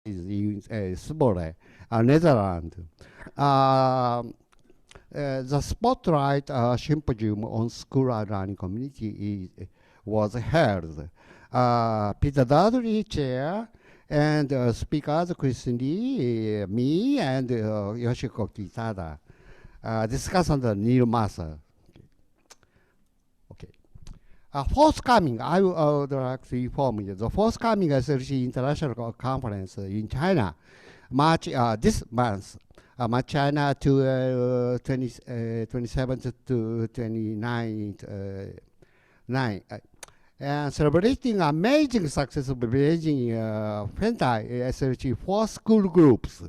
in Zwolle, Netherlands. The Spotlight Symposium on School Learning Community was held. Peter Dudley, chair, and speakers Kristen Lee, me, and Yoshiko Kitada discuss on the new master. Okay. Forthcoming, I would like to inform you, the forthcoming SLC International Conference in China, March this month, March China to 27th to 29th, and celebrating amazing success of Beijing Fentai SLC 4 school groups.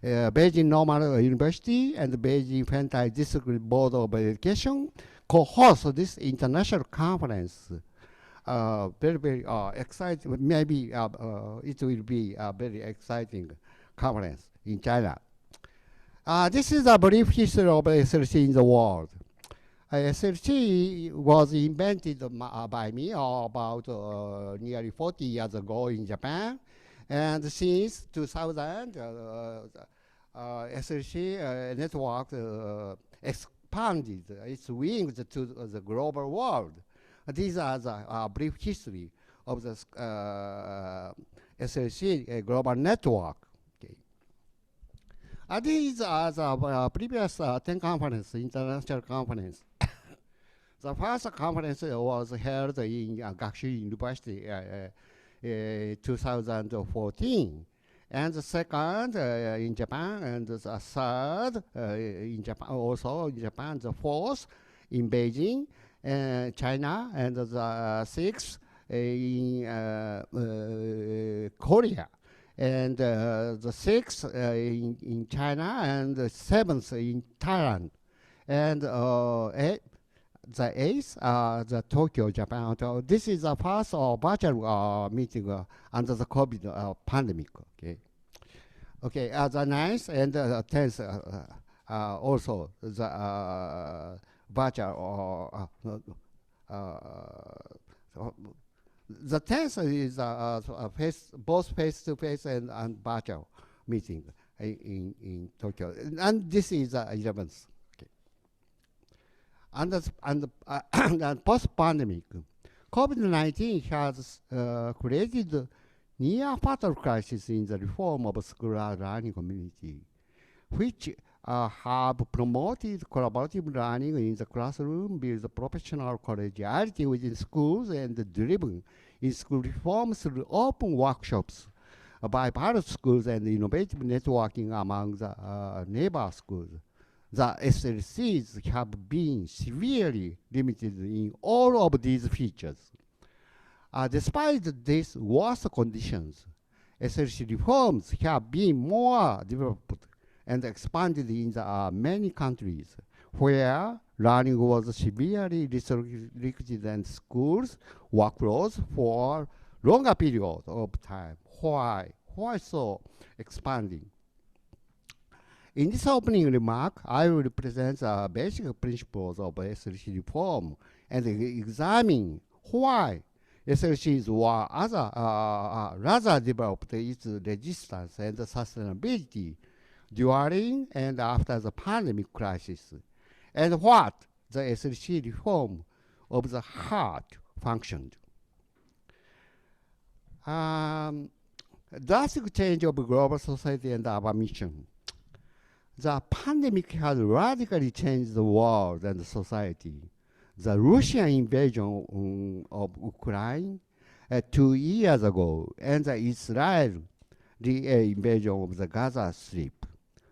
Beijing Normal University and Beijing Fentai District Board of Education co-host this international conference. Very, very exciting. Maybe it will be a very exciting conference in China. This is a brief history of SLC in the world. SLC was invented by me about nearly 40 years ago in Japan. And since 2000, SLC network expanded its wings to the global world. These are the brief history of the SLC global network. Okay. These are the previous 10 conferences, international conference. The first conference was held in Gakushu University 2014, and the second in Japan, and the third in Japan, also in Japan, the fourth in Beijing, China, and the sixth in Korea, and the sixth in China, and the seventh in Thailand, and the eighth, the Tokyo, Japan. So this is the first virtual meeting under the COVID pandemic. Okay. Okay. The ninth and the 10th also the virtual. The 10th is both face-to-face and virtual meeting in Tokyo, and this is the 11th. And post-pandemic, COVID-19 has created near-fatal crisis in the reform of school learning community, which have promoted collaborative learning in the classroom, build professional collegiality within schools, and driven in school reform through open workshops by pilot schools and innovative networking among the neighbor schools. The SLCs have been severely limited in all of these features. Despite these worse conditions, SLC reforms have been more developed and expanded in the many countries where learning was severely restricted and schools were closed for longer periods of time. Why so expanding? In this opening remark, I will present the basic principles of SLC reform and examine why SLCs were rather developed its resistance and sustainability during and after the pandemic crisis, and what the SLC reform of the heart functioned. Drastic change of global society and our mission. The pandemic has radically changed the world and society. The Russian invasion of Ukraine 2 years ago and the Israel invasion of the Gaza Strip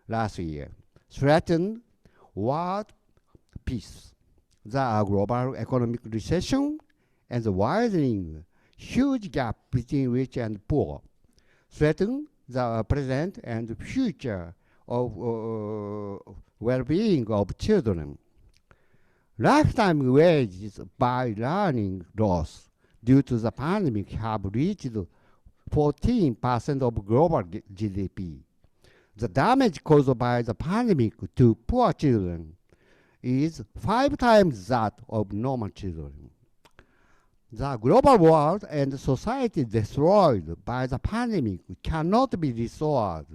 last year threatened world peace. The global economic recession and the widening huge gap between rich and poor threaten the present and future of well-being of children. Lifetime wages by learning loss due to the pandemic have reached 14% of global GDP. The damage caused by the pandemic to poor children is 5 times that of normal children. The global world and society destroyed by the pandemic cannot be restored.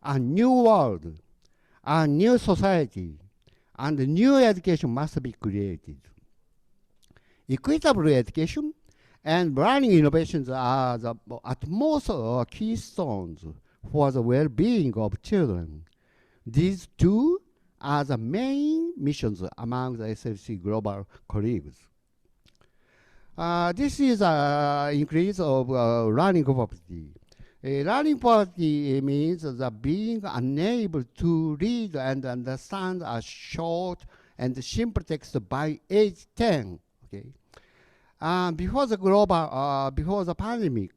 A new world, a new society, and new education must be created. Equitable education and learning innovations are the utmost keystones for the well-being of children. These two are the main missions among the SLC global colleagues. This is an increase of learning poverty. Learning poverty means the being unable to read and understand a short and simple text by age 10. Okay. Before the pandemic,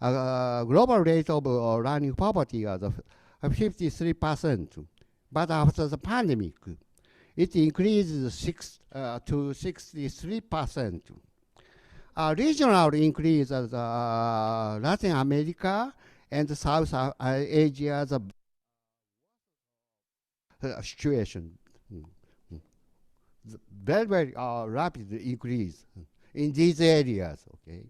global rate of learning poverty was 53%. But after the pandemic, it increased to 63%. Regional increase of Latin America and South Asia situation. Very, very rapid increase in these areas. Okay.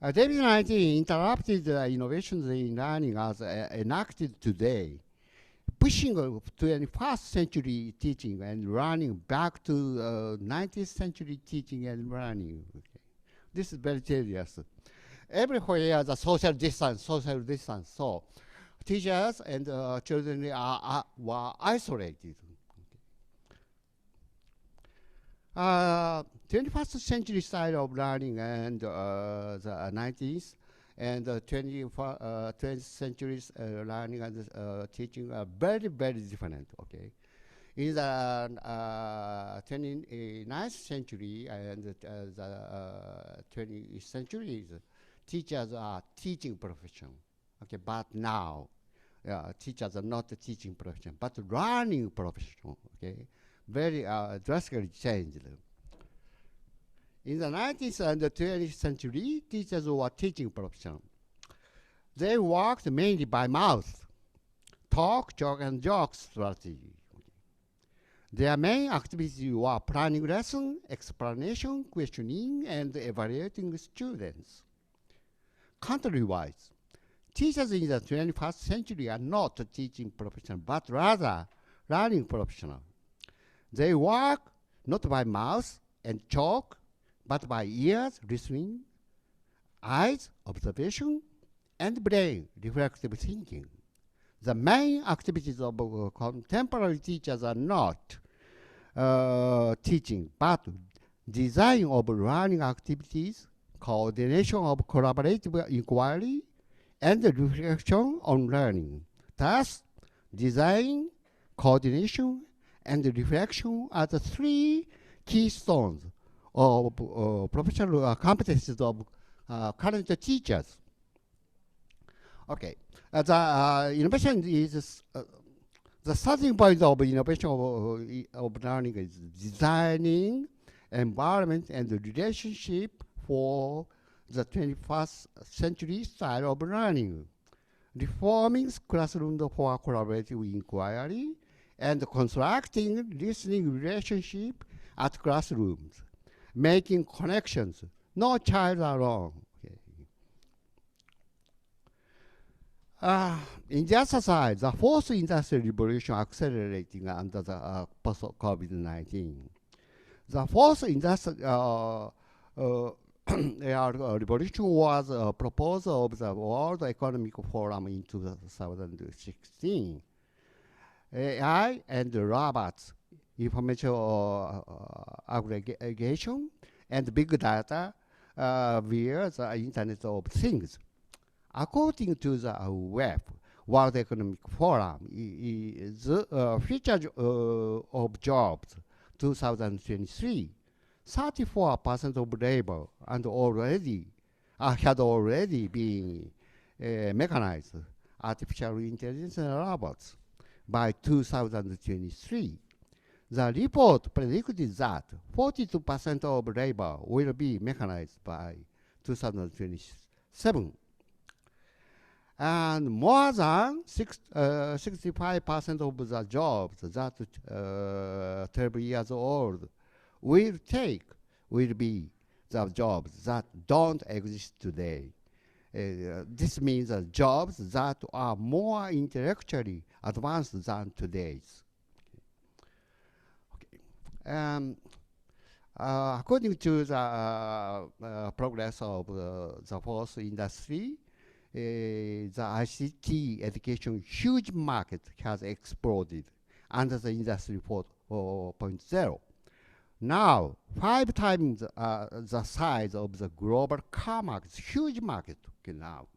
COVID-19 interrupted innovations in learning as enacted today, pushing 21st century teaching and learning back to 19th century teaching and learning. Okay. This is very serious. Everywhere the social distance. So teachers and children were isolated. 21st century style of learning and the 19th and 20th century's learning and teaching are very, very different. Okay, in the 29th century and the 20th century, teachers are teaching profession. Okay, but now teachers are not the teaching profession, but learning profession. Okay, very drastically changed. In the 19th and the 20th century, teachers were teaching profession. They worked mainly by mouth, talk, joke, and joke strategy. Their main activities were planning lesson, explanation, questioning, and evaluating students. Country-wise, teachers in the 21st century are not teaching profession, but rather learning professional. They work not by mouth and talk, but by ears, listening, eyes, observation, and brain, reflective thinking. The main activities of contemporary teachers are not teaching, but design of learning activities, coordination of collaborative inquiry, and reflection on learning. Thus, design, coordination, and reflection are the three keystones of professional competencies of current teachers. Okay, the innovation is the starting point of innovation of learning is designing environment and relationship for the 21st century style of learning, reforming classrooms for collaborative inquiry, and constructing listening relationship at classrooms, making connections, no child alone. In the other side, the fourth industrial revolution accelerating under the post-COVID-19. The fourth industrial revolution was a proposal of the World Economic Forum in 2016. AI and robots, information aggregation, and big data via the Internet of Things. According to the WEF, World Economic Forum, is future of jobs 2023, 34% of labor and had already been mechanized, artificial intelligence and robots by 2023. The report predicted that 42% of labor will be mechanized by 2027. And more than 65% of the jobs that 12 years old will take will be the jobs that don't exist today. This means jobs that are more intellectually advanced than today's. Okay. According to the progress of the fourth industry, the ICT education huge market has exploded under the industry 4.0. Now, 5 times the size of the global car market, huge market now.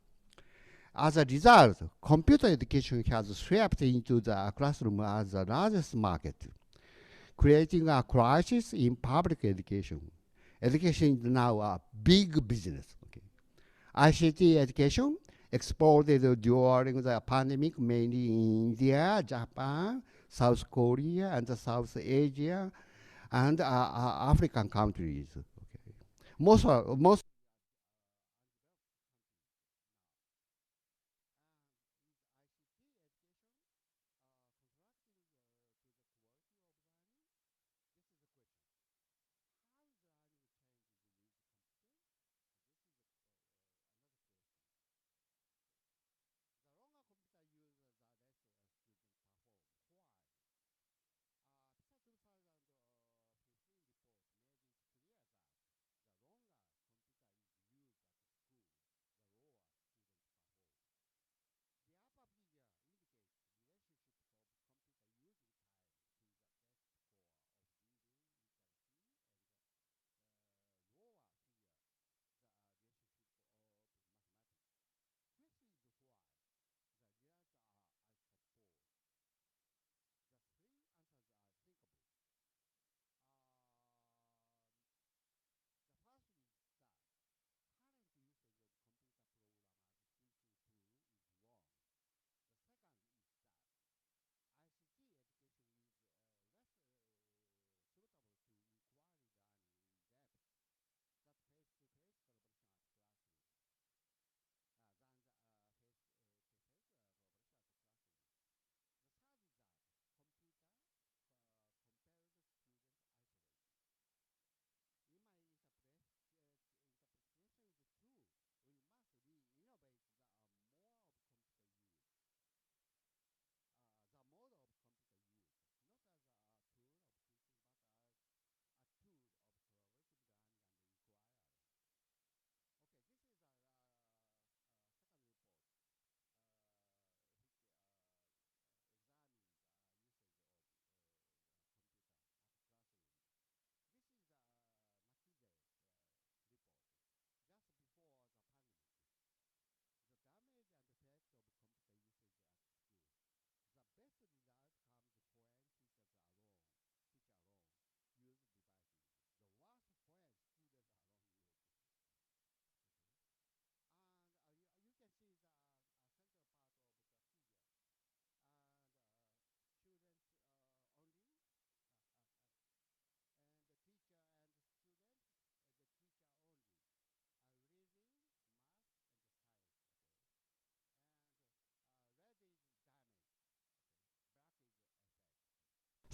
As a result, computer education has swept into the classroom as the largest market, creating a crisis in public education. Education is now a big business. Okay. ICT education exploded during the pandemic, mainly in India, Japan, South Korea, and South Asia, and African countries. Okay. Most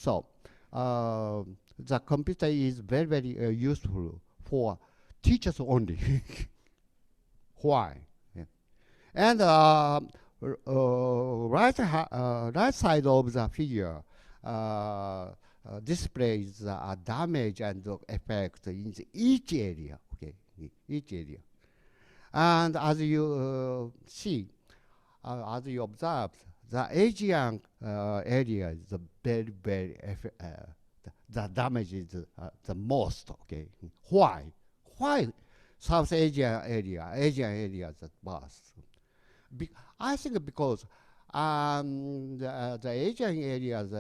so the computer is very useful for teachers only. Why? Yeah. And right side of the figure displays damage and the effect in each area. Okay, each area. And as you see, as you observe, the Asian area is the the damage is the most. Okay, why? Why South Asian area is the worst? I think because the Asian areas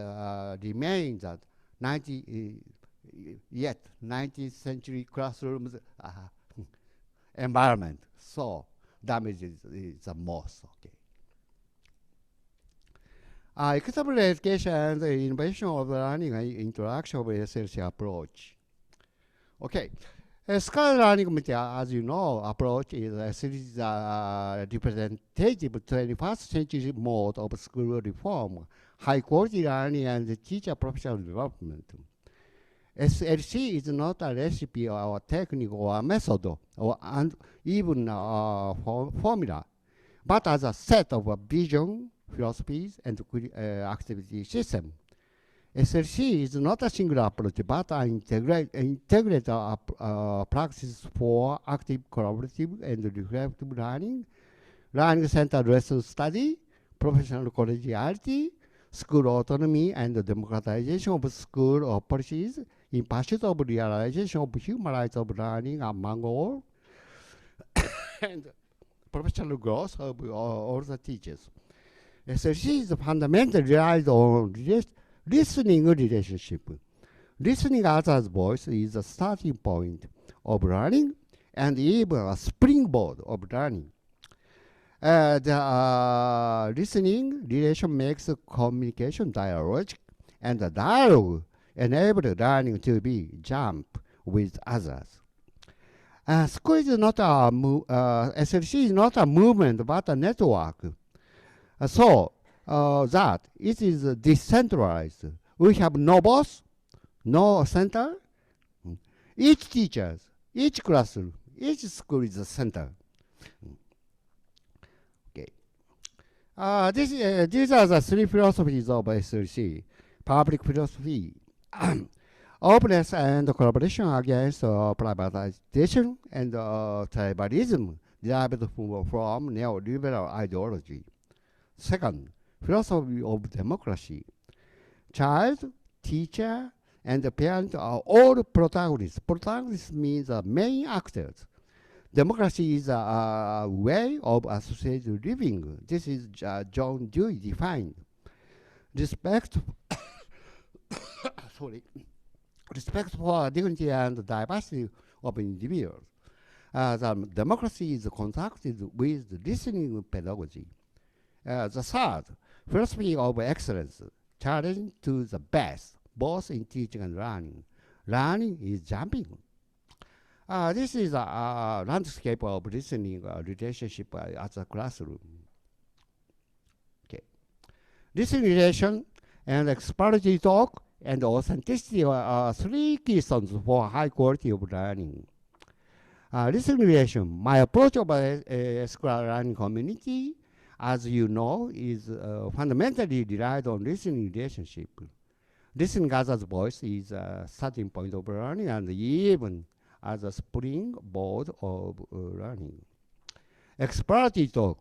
remain that 19th century classrooms environment. So damage is the most. Okay. Equitable education and the innovation of learning and interaction with SLC approach. Okay. Scholar learning method, as you know, approach is a series representative 21st century mode of school reform, high quality learning and teacher professional development. SLC is not a recipe or technique or a method or and even a formula, but as a set of vision, philosophies, and activity system. SLC is not a single approach, but an integrated practice for active, collaborative, and reflective learning, learning-centered lesson study, professional collegiality, school autonomy, and democratization of school policies in pursuit of realization of human rights of learning among all, and professional growth of all the teachers. SLC is fundamentally relied on listening relationship. Listening others' voice is a starting point of learning and even a springboard of learning. The listening relation makes communication dialogic, and the dialogue enables learning to be jump with others. School is not a SLC is not a movement but a network. So that it is decentralized. We have no boss, no center. Each teacher, each classroom, each school is a center. Okay. These are the three philosophies of SLC. Public philosophy, openness and collaboration against privatization and tribalism derived from neoliberal ideology. Second, philosophy of democracy. Child, teacher, and the parent are all protagonists. Protagonists means main actors. Democracy is a way of associated living. This is John Dewey defined. Respect, respect for dignity and diversity of individuals. The democracy is conducted with listening pedagogy. The third, philosophy of excellence, challenge to the best, both in teaching and learning. Learning is jumping. This is a landscape of listening relationship at the classroom. Okay. Listening relation and exploratory talk and authenticity are three keystones for high quality of learning. Listening relation, my approach of a scholar learning community, as you know, is fundamentally relied on listening relationship. Listening others' voice is a starting point of learning and even as a springboard of learning. Exploratory talk.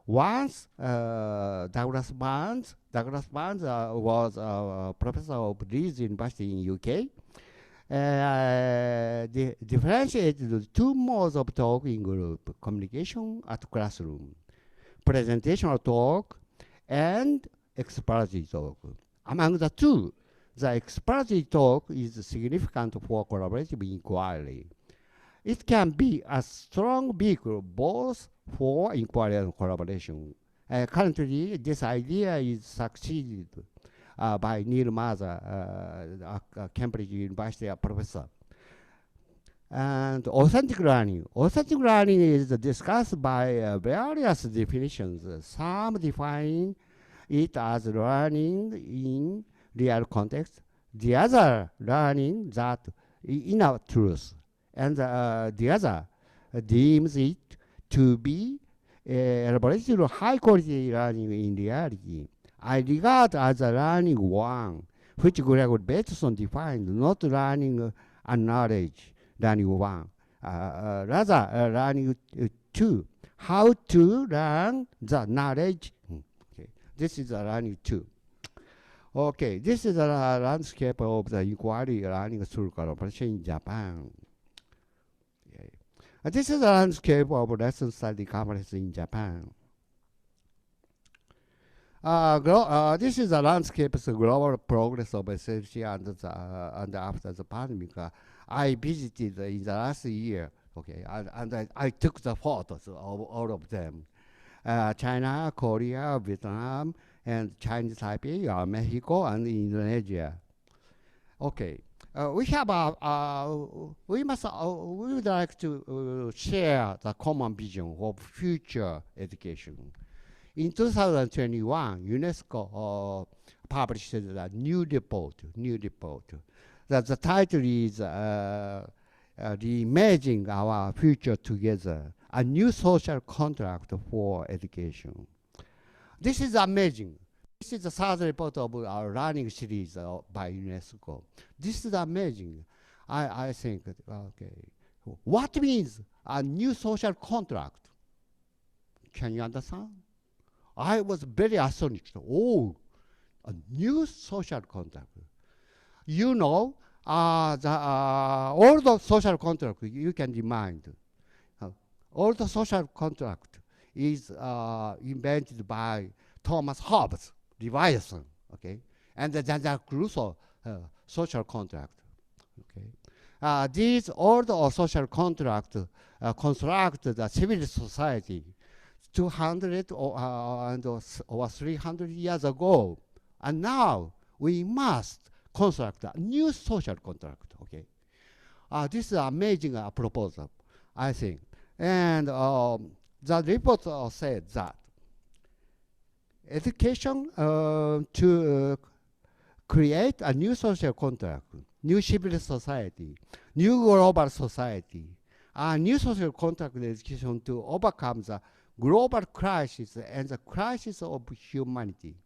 Once Douglas Barnes was a professor of Leeds University in UK, differentiated the two modes of talk in group communication at classroom: presentational talk and exploratory talk. Among the two, the exploratory talk is significant for collaborative inquiry. It can be a strong vehicle both for inquiry and collaboration. Currently, this idea is succeeded by Neil Mather, a Cambridge University professor. And authentic learning. Authentic learning is discussed by various definitions. Some define it as learning in real context. The other learning that inner truth. And the other deems it to be elaborated high quality learning in reality. I regard as a learning one, which Gregory Bateson defined, not learning and knowledge, learning one. Rather, learning two, how to learn the knowledge. Okay. This is a learning two. Okay, this is a landscape of the inquiry learning through collaboration in Japan. Okay. This is a landscape of lesson study conference in Japan. This is a landscape of the global progress of SLC and after the pandemic. I visited in the last year, okay, and I took the photos of all of them. China, Korea, Vietnam, and Chinese Taipei, Mexico, and Indonesia. Okay, we would like to share the common vision of future education. In 2021, UNESCO published a new report. The title is Reimagining Our Future Together, a new social contract for education. This is amazing. This is the third report of our learning series by UNESCO. This is amazing. I think, okay, what means a new social contract? Can you understand? I was very astonished. Oh, a new social contract. You know, all the social contract you can remind. All the social contract is invented by Thomas Hobbes, Leviathan, okay, and the Jean-Jacques Rousseau social contract. Okay, these all the social contract construct the civil society 200 or 300 years ago, and now we must construct a new social contract. Okay, this is an amazing proposal, I think, and the report said that education to create a new social contract, new civil society, new global society, a new social contract education to overcome the global crisis and the crisis of humanity.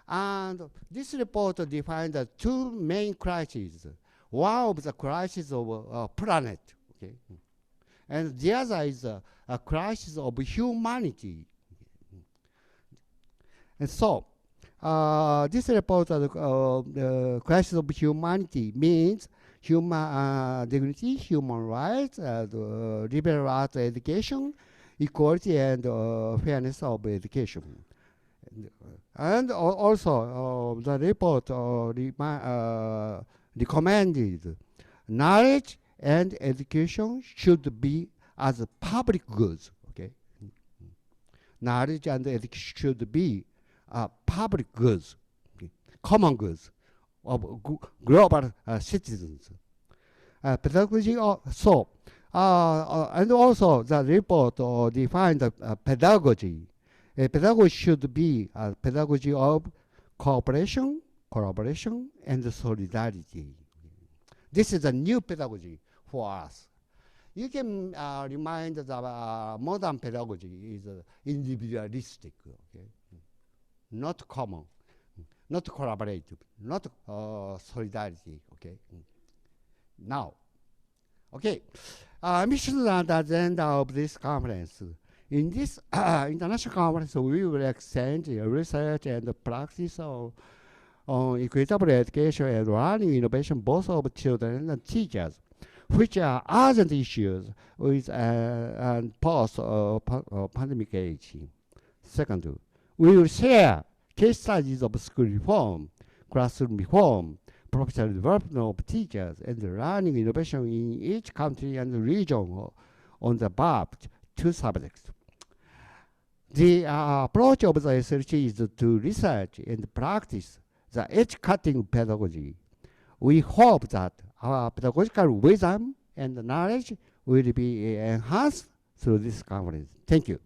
And this report defined the two main crises. One of the crisis of planet, okay, and the other is a crisis of humanity. And so, this report, the crisis of humanity means human dignity, human rights, liberal arts education, equality and fairness of education. And also, the report recommended knowledge and education should be as public goods. Okay, knowledge and education should be public goods, okay, common goods of global citizens. Pedagogy so. And also, the report defined pedagogy. Pedagogy should be a pedagogy of cooperation, collaboration, and solidarity. This is a new pedagogy for us. You can remind the modern pedagogy is individualistic, okay? Not common, not collaborative, not solidarity. Okay. Now, okay. Mission at the end of this conference. In this international conference, we will exchange research and practice on equitable education and learning innovation, both of children and teachers, which are urgent issues with and post-pandemic age. Second, we will share case studies of school reform, classroom reform, professional development of teachers, and learning innovation in each country and region on the above two subjects. The approach of the SLC is to research and practice the edge-cutting pedagogy. We hope that our pedagogical wisdom and knowledge will be enhanced through this conference. Thank you.